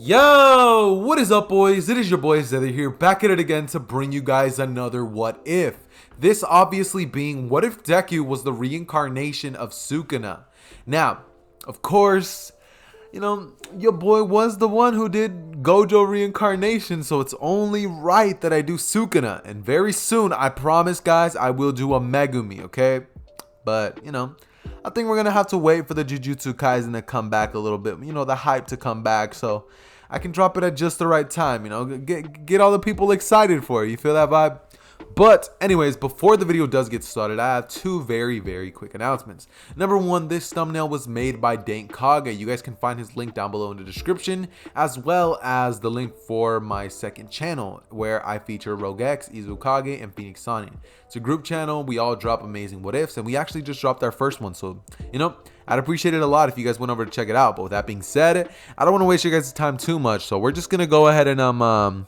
Yo, what is up, boys? It is your boy Zeddy here, back at it again to bring you guys another what if. This obviously being, what if Deku was the reincarnation of Sukuna? Now, of course, your boy was the one who did Gojo reincarnation, so it's only right that I do Sukuna. And very soon, I promise, guys, I will do a Megumi, okay? But, I think we're going to have to wait for the Jujutsu Kaisen to come back a little bit, the hype to come back, so I can drop it at just the right time, get all the people excited for it. You feel that vibe? But anyways, before the video does get started, I have two very quick announcements. Number one, this thumbnail was made by Dank Kage. You guys can find his link down below in the description, as well as the link for my second channel where I feature Rogue X, Izukage, and Phoenix Sonic. It's a group channel. We all drop amazing what ifs, and we actually just dropped our first one. So, I'd appreciate it a lot if you guys went over to check it out. But with that being said, I don't want to waste your guys' time too much. So we're just going to go ahead and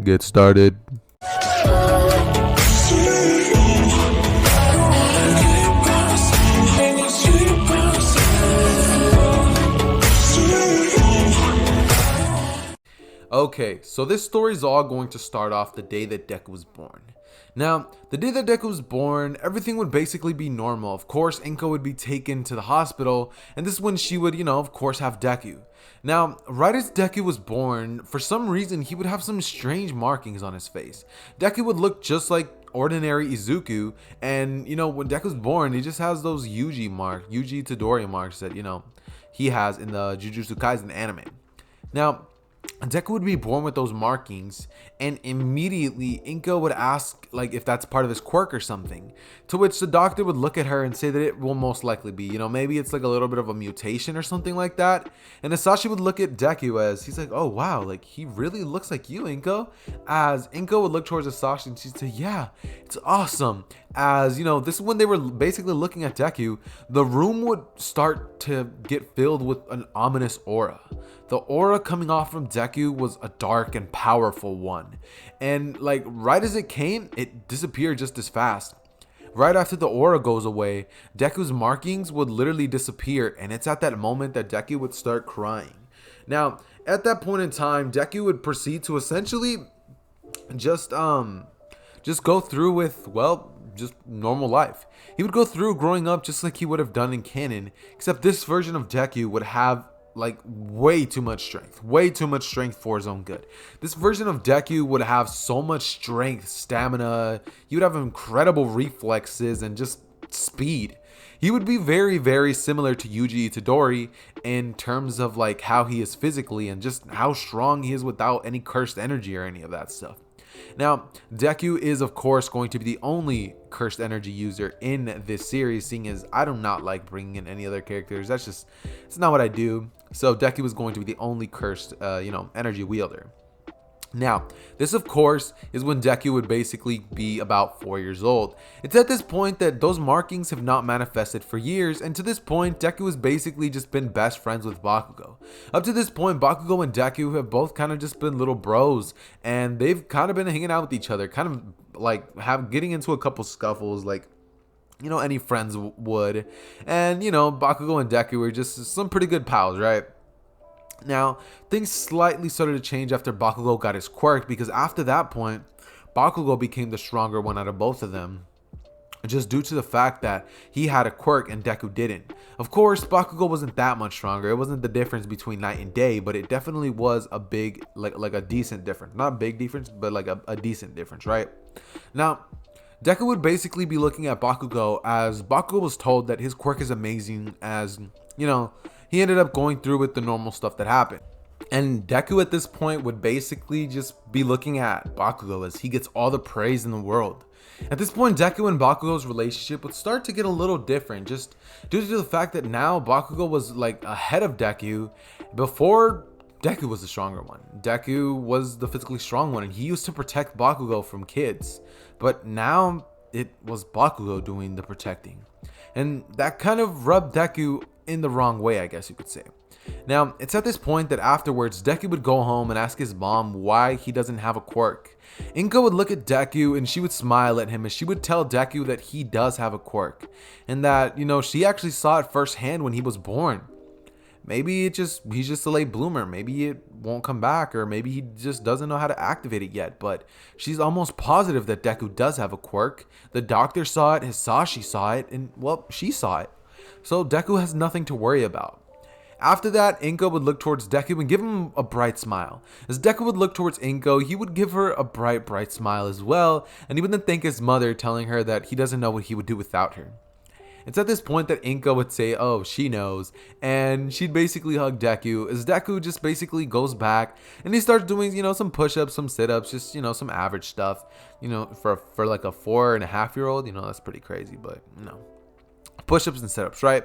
get started. Okay, so this story is all going to start off the day that Deku was born. Now, the day that Deku was born, everything would basically be normal. Of course, Inko would be taken to the hospital, and this is when she would, of course, have Deku. Now, right as Deku was born, for some reason, he would have some strange markings on his face. Deku would look just like ordinary Izuku, and, when Deku was born, he just has those Yuji Todori marks that, he has in the Jujutsu Kaisen anime. Now, Deku would be born with those markings, and immediately Inko would ask if that's part of his quirk or something, to which the doctor would look at her and say that it will most likely be, maybe it's like a little bit of a mutation or something like that. And Asashi would look at Deku as he's like, oh wow, he really looks like you, Inko. As Inko would look towards Asashi and she'd say, yeah, it's awesome. As this is when they were basically looking at Deku, the room would start to get filled with an ominous aura. The aura coming off from Deku was a dark and powerful one. And right as it came, it disappeared just as fast. Right after the aura goes away, Deku's markings would literally disappear, and it's at that moment that Deku would start crying. Now, at that point in time, Deku would proceed to essentially just go through with, just normal life. He would go through growing up just like he would have done in canon, except this version of Deku would have way too much strength for his own good. This version of Deku would have so much strength, stamina. He would have incredible reflexes and just speed. He would be very similar to Yuji Itadori in terms of how he is physically and just how strong he is without any cursed energy or any of that stuff. Now, Deku is of course going to be the only cursed energy user in this series, seeing as I do not like bringing in any other characters. It's not what I do. So Deku is going to be the only cursed, energy wielder. Now, this of course is when Deku would basically be about 4 years old. It's at this point that those markings have not manifested for years, and to this point, Deku has basically just been best friends with Bakugo. Up to this point, Bakugo and Deku have both kind of just been little bros, and they've kind of been hanging out with each other, kind of getting into a couple scuffles, any friends would. And, Bakugo and Deku were just some pretty good pals, right? Now, things slightly started to change after Bakugo got his quirk, because after that point, Bakugo became the stronger one out of both of them, just due to the fact that he had a quirk and Deku didn't. Of course, Bakugo wasn't that much stronger. It wasn't the difference between night and day, but it definitely was a big, a decent difference. Not a big difference, but a decent difference, right? Now, Deku would basically be looking at Bakugo, as Bakugo was told that his quirk is amazing, as, he ended up going through with the normal stuff that happened. And Deku at this point would basically just be looking at Bakugo as he gets all the praise in the world. At this point, Deku and Bakugo's relationship would start to get a little different, just due to the fact that now Bakugo was ahead of Deku. Before, Deku was the stronger one. Deku was the physically strong one, and he used to protect Bakugo from kids. But now it was Bakugo doing the protecting. And that kind of rubbed Deku in the wrong way, I guess you could say. Now, it's at this point that afterwards, Deku would go home and ask his mom why he doesn't have a quirk. Inko would look at Deku and she would smile at him, and she would tell Deku that he does have a quirk, and that, she actually saw it firsthand when he was born. Maybe he's just a late bloomer. Maybe it won't come back, or maybe he just doesn't know how to activate it yet. But she's almost positive that Deku does have a quirk. The doctor saw it, Hisashi saw it, and well, she saw it. So Deku has nothing to worry about. After that, Inko would look towards Deku and give him a bright smile. As Deku would look towards Inko, he would give her a bright smile as well, and he would then thank his mother, telling her that he doesn't know what he would do without her. It's at this point that Inko would say, oh, she knows, and she'd basically hug Deku, as Deku just basically goes back, and he starts doing, some push-ups, some sit-ups, just, some average stuff, for like a 4.5-year-old, that's pretty crazy, but, push-ups and sit-ups, right?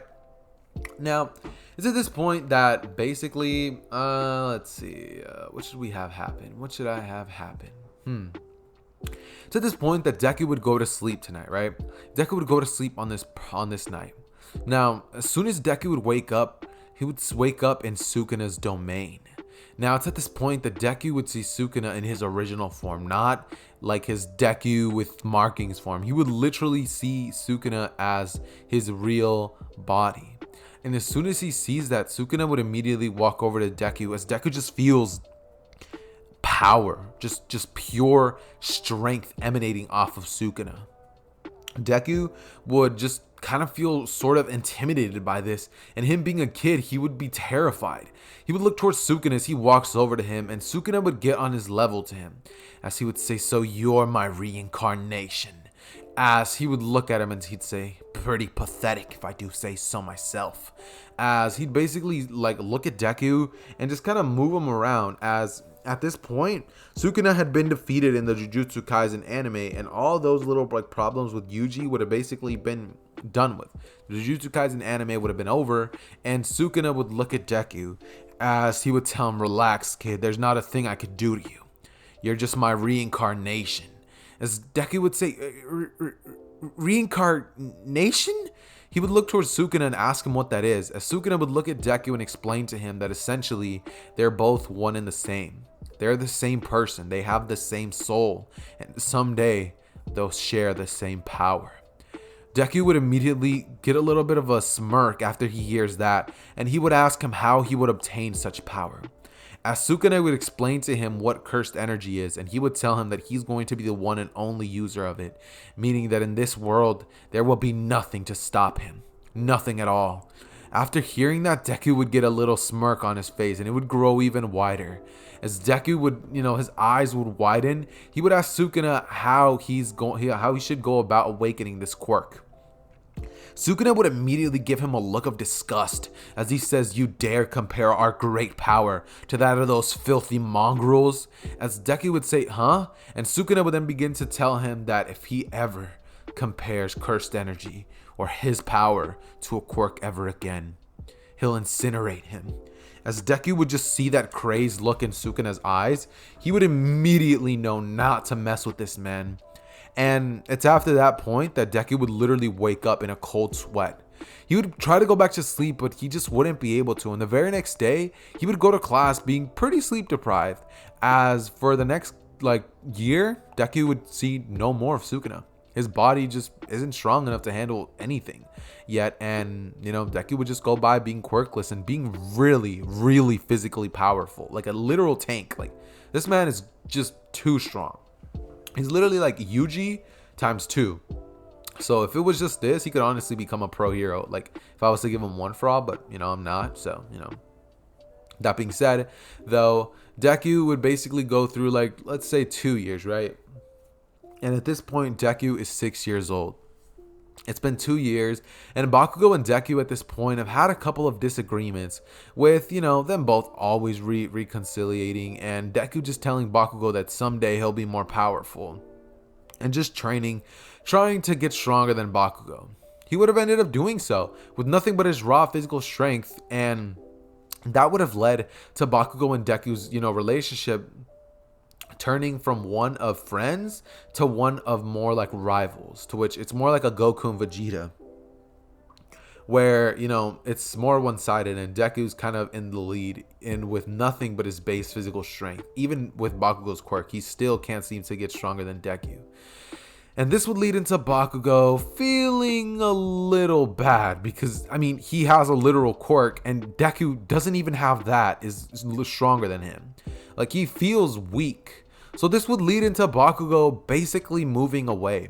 Now, it's at this point that basically, let's see, what should we have happen? What should I have happen? It's at this point that Deku would go to sleep tonight, right? Deku would go to sleep on this night. Now, as soon as Deku would wake up, he would wake up in Sukuna's domain. Now, it's at this point that Deku would see Sukuna in his original form, not like his Deku with markings form. He would literally see Sukuna as his real body. And as soon as he sees that, Sukuna would immediately walk over to Deku, as Deku just feels power, just pure strength emanating off of Sukuna. Deku would just kind of feel sort of intimidated by this, and him being a kid, he would be terrified. He would look towards Sukuna as he walks over to him, and Sukuna would get on his level to him, as he would say, so you're my reincarnation. As he would look at him and he'd say, pretty pathetic if I do say so myself. As he'd basically like look at Deku and just kind of move him around, as at this point, Sukuna had been defeated in the Jujutsu Kaisen anime, and all those little like problems with Yuji would have basically been done with. The Jujutsu Kaisen anime would have been over, and Sukuna would look at Deku as he would tell him, relax kid, there's not a thing I could do to you. You're just my reincarnation. As Deku would say, reincarnation? He would look towards Sukuna and ask him what that is, as Sukuna would look at Deku and explain to him that essentially they're both one and the same. They're the same person. They have the same soul, and someday they'll share the same power. Deku would immediately get a little bit of a smirk after he hears that, and he would ask him how he would obtain such power. As Sukuna would explain to him what cursed energy is, and he would tell him that he's going to be the one and only user of it, meaning that in this world, there will be nothing to stop him. Nothing at all. After hearing that, Deku would get a little smirk on his face, and it would grow even wider. As Deku would, his eyes would widen, he would ask Sukuna how he should go about awakening this quirk. Sukuna would immediately give him a look of disgust as he says, you dare compare our great power to that of those filthy mongrels? As Deku would say, huh? And Sukuna would then begin to tell him that if he ever compares cursed energy or his power to a quirk ever again, he'll incinerate him. As Deku would just see that crazed look in Sukuna's eyes, he would immediately know not to mess with this man. And it's after that point that Deku would literally wake up in a cold sweat. He would try to go back to sleep, but he just wouldn't be able to. And the very next day, he would go to class being pretty sleep deprived. As for the next year, Deku would see no more of Sukuna. His body just isn't strong enough to handle anything yet. And, Deku would just go by being quirkless and being really, really physically powerful. Like a literal tank. Like, this man is just too strong. He's literally like Yuji times 2. So if it was just this, he could honestly become a pro hero. Like if I was to give him one for all, but I'm not. So, that being said, though, Deku would basically go through let's say 2 years, right? And at this point, Deku is 6 years old. It's been 2 years, and Bakugo and Deku at this point have had a couple of disagreements with, them both always reconciliating, and Deku just telling Bakugo that someday he'll be more powerful and just trying to get stronger than Bakugo. He would have ended up doing so with nothing but his raw physical strength, and that would have led to Bakugo and Deku's, relationship turning from one of friends to one of more like rivals, to which it's more like a Goku and Vegeta, where it's more one-sided and Deku's kind of in the lead and with nothing but his base physical strength. Even with Bakugo's quirk, he still can't seem to get stronger than Deku. And this would lead into Bakugo feeling a little bad because, I mean, he has a literal quirk and Deku doesn't even have that, is stronger than him. Like, he feels weak. So this would lead into Bakugo basically moving away.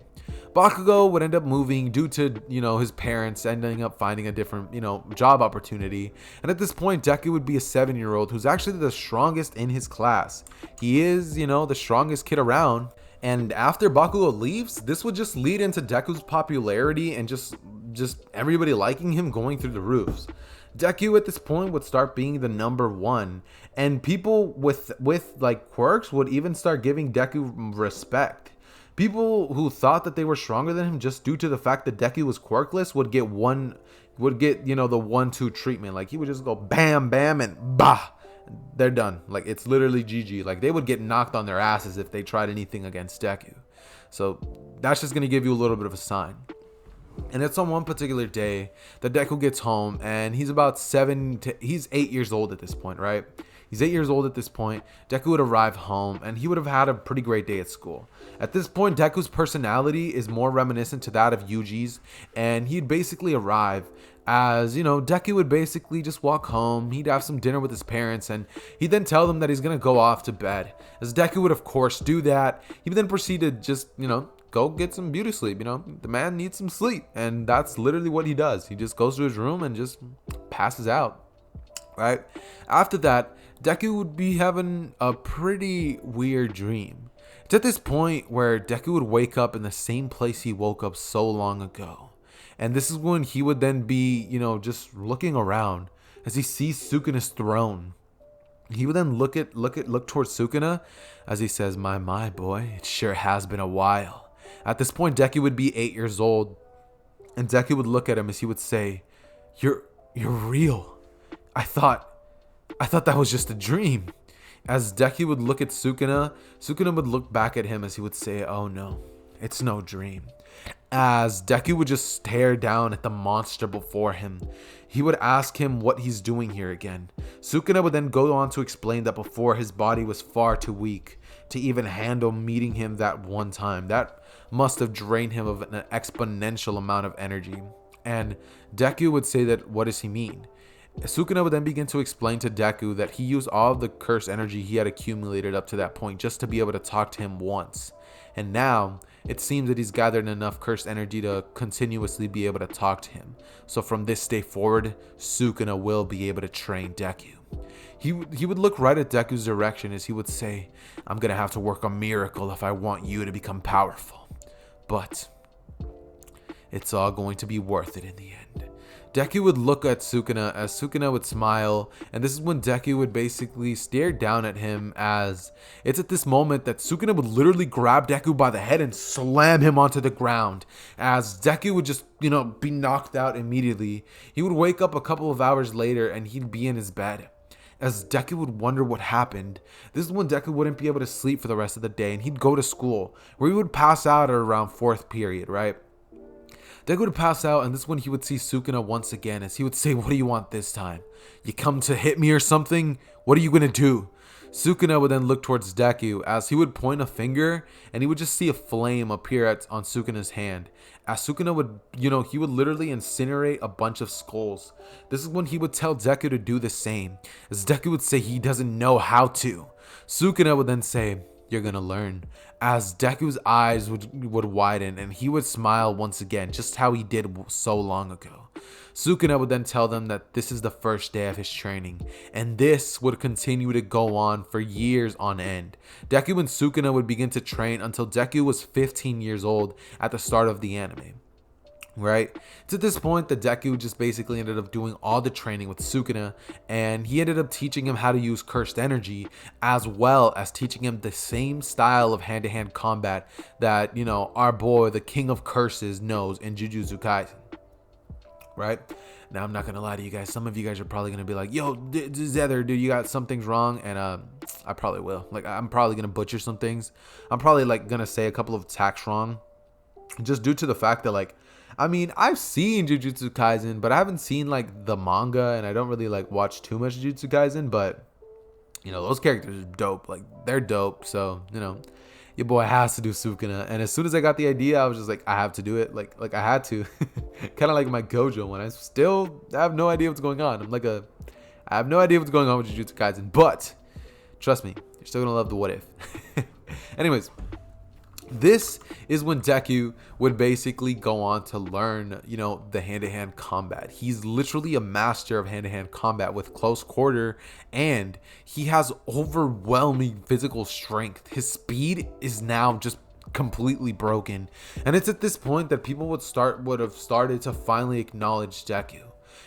Bakugo would end up moving due to, his parents ending up finding a different, job opportunity. And at this point, Deku would be a 7-year-old who's actually the strongest in his class. He is, the strongest kid around. And after Bakugo leaves, this would just lead into Deku's popularity and just everybody liking him going through the roofs. Deku at this point would start being the number one, and people with like quirks would even start giving Deku respect. People who thought that they were stronger than him just due to the fact that Deku was quirkless would get the 1-2 treatment. Like, he would just go bam bam and bah, they're done. Like, it's literally GG. Like, they would get knocked on their asses if they tried anything against Deku. So that's just going to give you a little bit of a sign. And it's on one particular day that Deku gets home, and he's about he's 8 years old at this point, right? He's 8 years old at this point. Deku would arrive home, and he would have had a pretty great day at school. At this point, Deku's personality is more reminiscent to that of Yuji's, and he'd basically arrive as, Deku would basically just walk home. He'd have some dinner with his parents, and he'd then tell them that he's going to go off to bed. As Deku would, of course, do that, he would then proceed to just, go get some beauty sleep. The man needs some sleep, and that's literally what he does. He just goes to his room and just passes out, right? After that, Deku would be having a pretty weird dream. It's at this point where Deku would wake up in the same place he woke up so long ago. And this is when he would then be, just looking around as he sees Sukuna's throne. He would then look towards Sukuna as he says, my boy, it sure has been a while. At this point, Deku would be 8 years old, and Deku would look at him as he would say, You're real. I thought that was just a dream. As Deku would look at Sukuna, Sukuna would look back at him as he would say, oh no, it's no dream. As Deku would just stare down at the monster before him, he would ask him what he's doing here again. Sukuna would then go on to explain that before, his body was far too weak to even handle meeting him that one time. That must have drained him of an exponential amount of energy. And Deku would say that, what does he mean? Sukuna would then begin to explain to Deku that he used all of the cursed energy he had accumulated up to that point just to be able to talk to him once. And now, it seems that he's gathered enough cursed energy to continuously be able to talk to him. So from this day forward, Sukuna will be able to train Deku. He would look right at Deku's direction as he would say, I'm going to have to work a miracle if I want you to become powerful. But it's all going to be worth it in the end. Deku would look at Sukuna as Sukuna would smile, and this is when Deku would basically stare down at him, as it's at this moment that Sukuna would literally grab Deku by the head and slam him onto the ground, as Deku would just, be knocked out immediately. He would wake up a couple of hours later and he'd be in his bed. As Deku would wonder what happened, this is when Deku wouldn't be able to sleep for the rest of the day, and he'd go to school, where he would pass out at around 4th period, right? Deku would pass out, and this is when he would see Sukuna once again, as he would say, what do you want this time? You come to hit me or something? What are you going to do? Sukuna would then look towards Deku, as he would point a finger, and he would just see a flame appear on Sukuna's hand. As Sukuna would, he would literally incinerate a bunch of skulls. This is when he would tell Deku to do the same, as Deku would say he doesn't know how to. Sukuna would then say, you're gonna learn. As Deku's eyes would widen, and he would smile once again, just how he did so long ago. Sukuna would then tell them that this is the first day of his training, and this would continue to go on for years on end. Deku and Sukuna would begin to train until Deku was 15 years old at the start of the anime. Right? It's at this point that Deku just basically ended up doing all the training with Sukuna, and he ended up teaching him how to use cursed energy, as well as teaching him the same style of hand-to-hand combat that, our boy, the king of curses, knows in Jujutsu Kaisen. Right? Now, I'm not gonna lie to you guys, some of you guys are probably gonna be like, yo, Zether, dude, you got something's wrong, and I probably will. Like, I'm probably gonna butcher some things. I'm probably gonna say a couple of attacks wrong, just due to the fact that I've seen Jujutsu Kaisen, but I haven't seen the manga, and I don't really watch too much Jujutsu Kaisen, but those characters are dope. They're dope. So, your boy has to do Sukuna. And as soon as I got the idea, I was just like, I have to do it. Like I had to. Kind of like my Gojo one. I have no idea what's going on. I have no idea what's going on with Jujutsu Kaisen. But trust me, you're still gonna love the what if. Anyways, this is when Deku would basically go on to learn, the hand-to-hand combat. He's literally a master of hand-to-hand combat with close quarter, and he has overwhelming physical strength. His speed is now just completely broken, and it's at this point that people would have started to finally acknowledge Deku.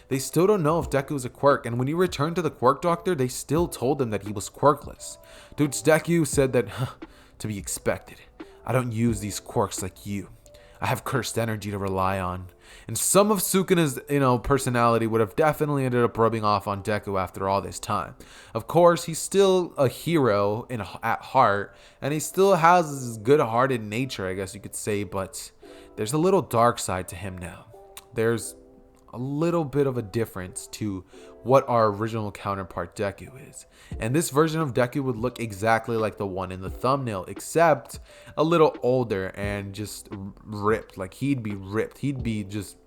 They still don't know if Deku is a quirk, and when he returned to the quirk doctor, they still told him that he was quirkless. Dude's Deku said that, to be expected. I don't use these quirks like you. I have cursed energy to rely on. And some of Sukuna's, personality would have definitely ended up rubbing off on Deku after all this time. Of course, he's still a hero at heart, and he still has his good-hearted nature, I guess you could say, but there's a little dark side to him now. There's a little bit of a difference to what our original counterpart Deku is. And this version of Deku would look exactly like the one in the thumbnail, except a little older and just ripped. Like he'd be ripped. He'd be just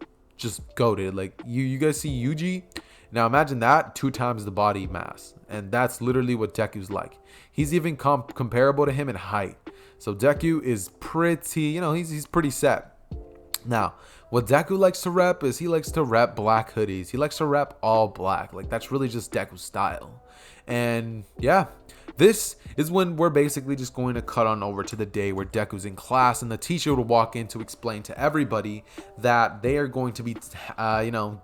goated. Like you guys see Yuji? Now imagine that 2 times the body mass. And that's literally what Deku's like. He's even comparable to him in height. So Deku is pretty, he's pretty set. Now, what Deku likes to rep is he likes to rep black hoodies. He likes to rep all black. Like, that's really just Deku's style. And yeah, this is when we're basically just going to cut on over to the day where Deku's in class and the teacher would walk in to explain to everybody that they are going to be,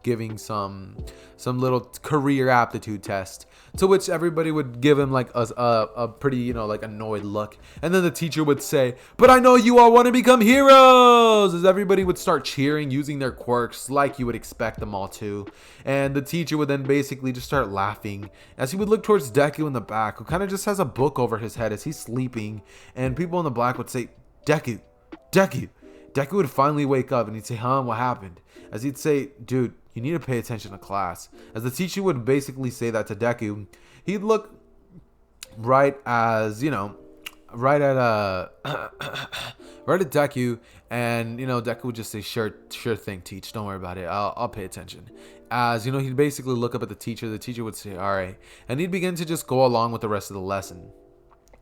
giving some little career aptitude test, to which everybody would give him like a pretty, like annoyed look. And then the teacher would say, but I know you all want to become heroes, as everybody would start cheering using their quirks like you would expect them all to. And the teacher would then basically just start laughing as he would look towards Deku in the back, who kind of just has a book over his head as he's sleeping. And people in the black would say, Deku. Deku would finally wake up and he'd say, what happened? As he'd say, dude, you need to pay attention to class. As the teacher would basically say that to Deku, he'd look right at Deku, and Deku would just say, sure thing, teach, don't worry about it, I'll pay attention. As he'd basically look up at the teacher would say, all right, and he'd begin to just go along with the rest of the lesson.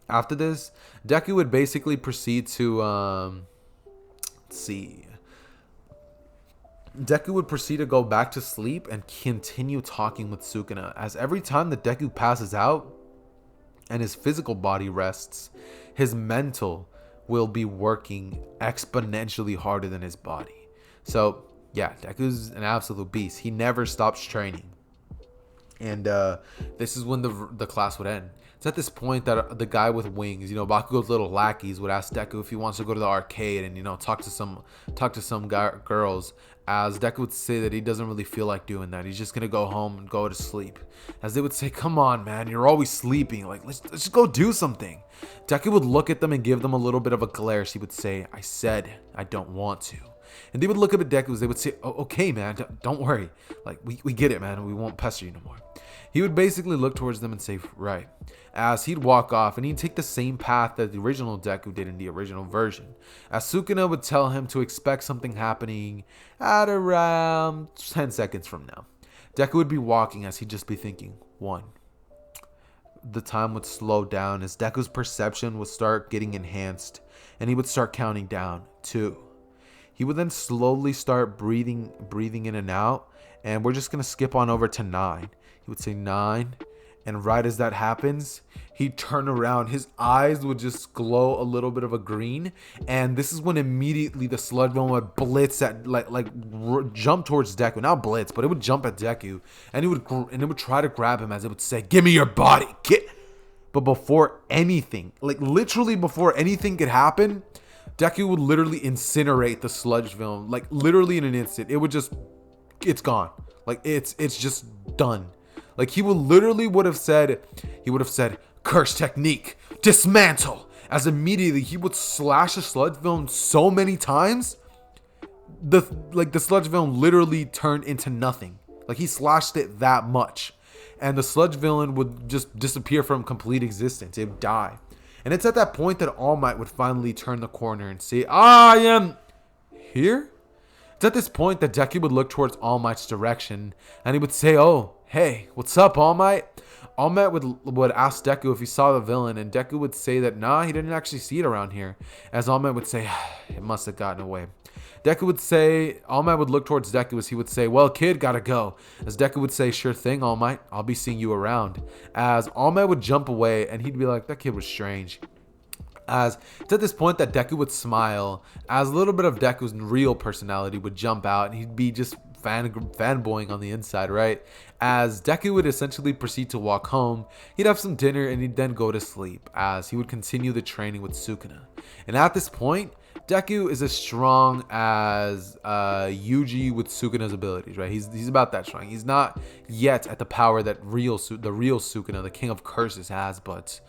After this, Deku would basically proceed to Deku would proceed to go back to sleep and continue talking with Sukuna, as every time that Deku passes out and his physical body rests, his mental will be working exponentially harder than his body. So yeah, Deku's an absolute beast. He never stops training. And this is when the class would end. It's at this point that the guy with wings, Bakugo's little lackeys, would ask Deku if he wants to go to the arcade and talk to some girls. As Deku would say that he doesn't really feel like doing that. He's just gonna go home and go to sleep. As they would say, "Come on, man, you're always sleeping. Like, let's just go do something." Deku would look at them and give them a little bit of a glare. She would say, "I said I don't want to." And they would look up at Deku. They would say, "Oh, okay, man, don't worry. Like, we get it, man. We won't pester you no more." He would basically look towards them and say, right. As he'd walk off and he'd take the same path that the original Deku did in the original version. As Sukuna would tell him to expect something happening at around 10 seconds from now. Deku would be walking as he'd just be thinking, 1. The time would slow down as Deku's perception would start getting enhanced and he would start counting down. 2. He would then slowly start breathing in and out, and we're just going to skip on over to 9. He would say 9, and right as that happens, he'd turn around. His eyes would just glow a little bit of a green, and this is when immediately the Sludge Villain would blitz at jump towards Deku. Not blitz, but it would jump at Deku, and it would try to grab him as it would say, "Give me your body." But before anything, literally before anything could happen, Deku would literally incinerate the Sludge Villain, literally in an instant. It's gone. It's just done. He would have said, "Curse technique, dismantle," as immediately he would slash the Sludge Villain so many times, the Sludge Villain literally turned into nothing. He slashed it that much, and the Sludge Villain would just disappear from complete existence. It would die. And it's at that point that All Might would finally turn the corner and say, I am here? It's at this point that Deku would look towards All Might's direction and he would say, oh, hey, what's up, All Might? All Might would ask Deku if he saw the villain, and Deku would say that, nah, he didn't actually see it around here. As All Might would say, it must have gotten away. Deku would say, All Might would look towards Deku as he would say, well, kid, gotta go. As Deku would say, sure thing, All Might, I'll be seeing you around. As All Might would jump away and he'd be like, that kid was strange. As it's at this point that Deku would smile, as a little bit of Deku's real personality would jump out and he'd be just fanboying on the inside, right? As Deku would essentially proceed to walk home, he'd have some dinner and he'd then go to sleep as he would continue the training with Sukuna. And at this point, Deku is as strong as Yuji with Sukuna's abilities, right? He's about that strong. He's not yet at the power that the real Sukuna, the King of Curses, has, but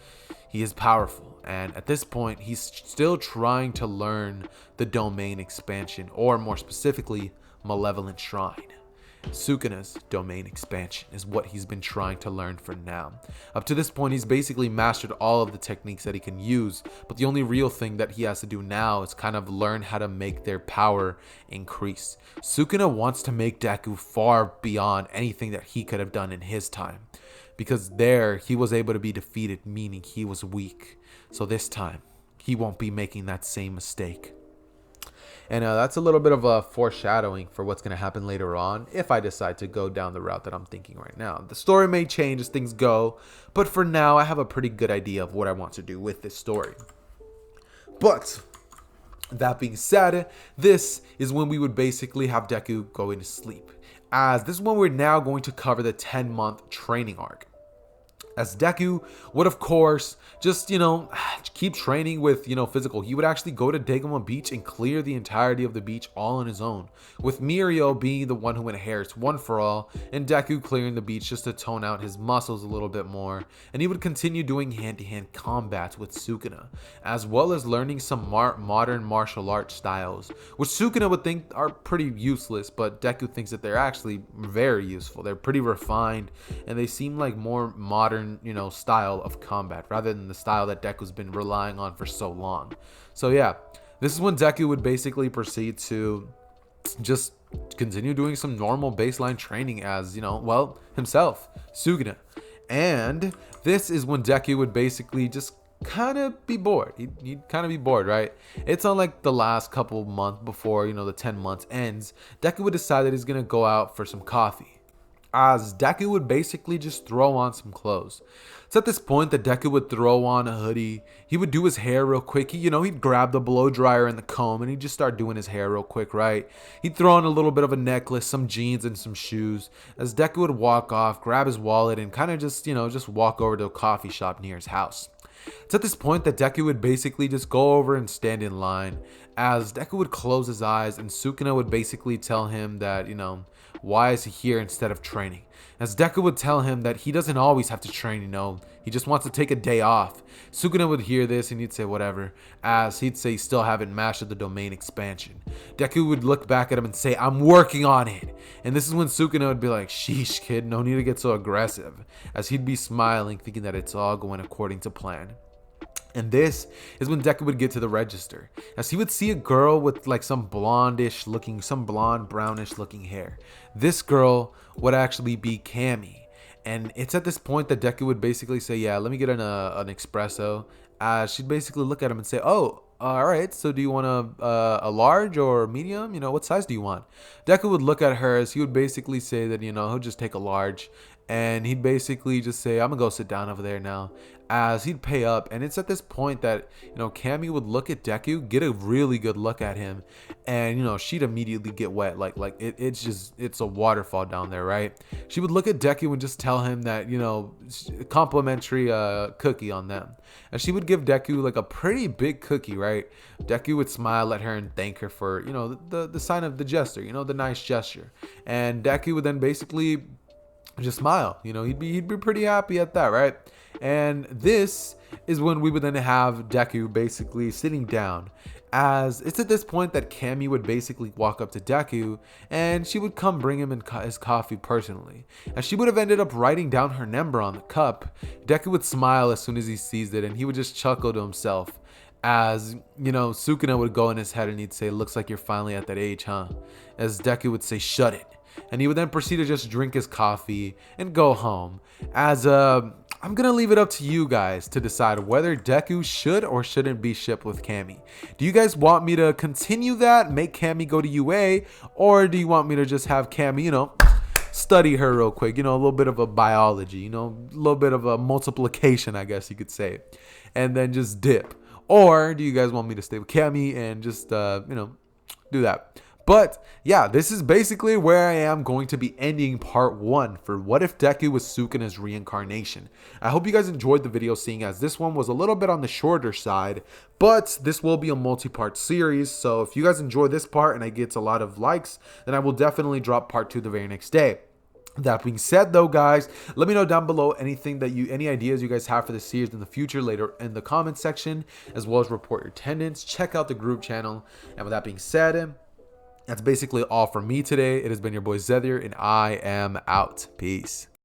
he is powerful. And at this point, he's still trying to learn the domain expansion, or more specifically, Malevolent Shrine. Sukuna's domain expansion is what he's been trying to learn for now. Up to this point, he's basically mastered all of the techniques that he can use, but the only real thing that he has to do now is kind of learn how to make their power increase. Sukuna wants to make Deku far beyond anything that he could have done in his time, because there he was able to be defeated, meaning he was weak. So this time, he won't be making that same mistake. And that's a little bit of a foreshadowing for what's going to happen later on if I decide to go down the route that I'm thinking right now. The story may change as things go, but for now, I have a pretty good idea of what I want to do with this story. But that being said, this is when we would basically have Deku go into sleep, as this is when we're now going to cover the 10-month training arc. As Deku would, of course, just, keep training with, physical. He would actually go to Degama Beach and clear the entirety of the beach all on his own, with Mirio being the one who inherits One for All, and Deku clearing the beach just to tone out his muscles a little bit more. And he would continue doing hand-to-hand combats with Sukuna, as well as learning some modern martial arts styles, which Sukuna would think are pretty useless, but Deku thinks that they're actually very useful. They're pretty refined, and they seem like more modern, style of combat rather than the style that Deku's been relying on for so long. So yeah, this is when Deku would basically proceed to just continue doing some normal baseline training as, himself, Sukuna. And this is when Deku would basically just kind of be bored. He'd kind of be bored, right? It's on like the last couple months before, the 10 months ends. Deku would decide that he's going to go out for some coffee, as Deku would basically just throw on some clothes. It's at this point that Deku would throw on a hoodie. He would do his hair real quick. He'd grab the blow dryer and the comb and he'd just start doing his hair real quick, right? He'd throw on a little bit of a necklace, some jeans, and some shoes. As Deku would walk off, grab his wallet, and kind of just walk over to a coffee shop near his house. It's at this point that Deku would basically just go over and stand in line, as Deku would close his eyes and Sukuna would basically tell him that, why is he here instead of training? As Deku would tell him that he doesn't always have to train, he just wants to take a day off. Sukuna would hear this and he'd say whatever, as he'd say he still haven't mastered the domain expansion. Deku would look back at him and say, I'm working on it. And this is when Sukuna would be like, sheesh kid, no need to get so aggressive, as he'd be smiling thinking that it's all going according to plan. And this is when Deku would get to the register, as he would see a girl with like some blonde brownish looking hair. This girl would actually be Cammy. And it's at this point that Deku would basically say, yeah, let me get an espresso. She'd basically look at him and say, oh, all right, so do you want a large or medium? What size do you want? Deku would look at her as he would basically say that, he'll just take a large. And he'd basically just say, I'm gonna go sit down over there now, as he'd pay up. And it's at this point that, Cammy would look at Deku, get a really good look at him, and, she'd immediately get wet. It's a waterfall down there, right? She would look at Deku and just tell him that, complimentary cookie on them. And she would give Deku like a pretty big cookie, right? Deku would smile at her and thank her for, the sign of the gesture, the nice gesture. And Deku would then basically just smile. He'd be pretty happy at that, right? And this is when we would then have Deku basically sitting down, as it's at this point that Cammy would basically walk up to Deku and she would come bring him his coffee personally. As she would have ended up writing down her number on the cup, Deku would smile as soon as he sees it and he would just chuckle to himself. As, you know, Sukuna would go in his head and he'd say, "Looks like you're finally at that age, huh?" As Deku would say, "Shut it." And he would then proceed to just drink his coffee and go home. As I'm gonna leave it up to you guys to decide whether Deku should or shouldn't be shipped with Cammy. Do you guys want me to continue that, make Cammy go to UA, or do you want me to just have Cammy, you know, study her real quick, you know, a little bit of a biology, you know, a little bit of a multiplication, I guess you could say, and then just dip? Or do you guys want me to stay with Cammy and just, you know, do that? But yeah, this is basically where I am going to be ending part 1 for What If Deku was Sukuna's Reincarnation. I hope you guys enjoyed the video, seeing as this one was a little bit on the shorter side, but this will be a multi-part series. So if you guys enjoy this part and I get a lot of likes, then I will definitely drop part 2 the very next day. That being said, though, guys, let me know down below any ideas you guys have for the series in the future later in the comment section, as well as report your attendance. Check out the group channel. And with that being said, that's basically all from me today. It has been your boy Zethier, and I am out. Peace.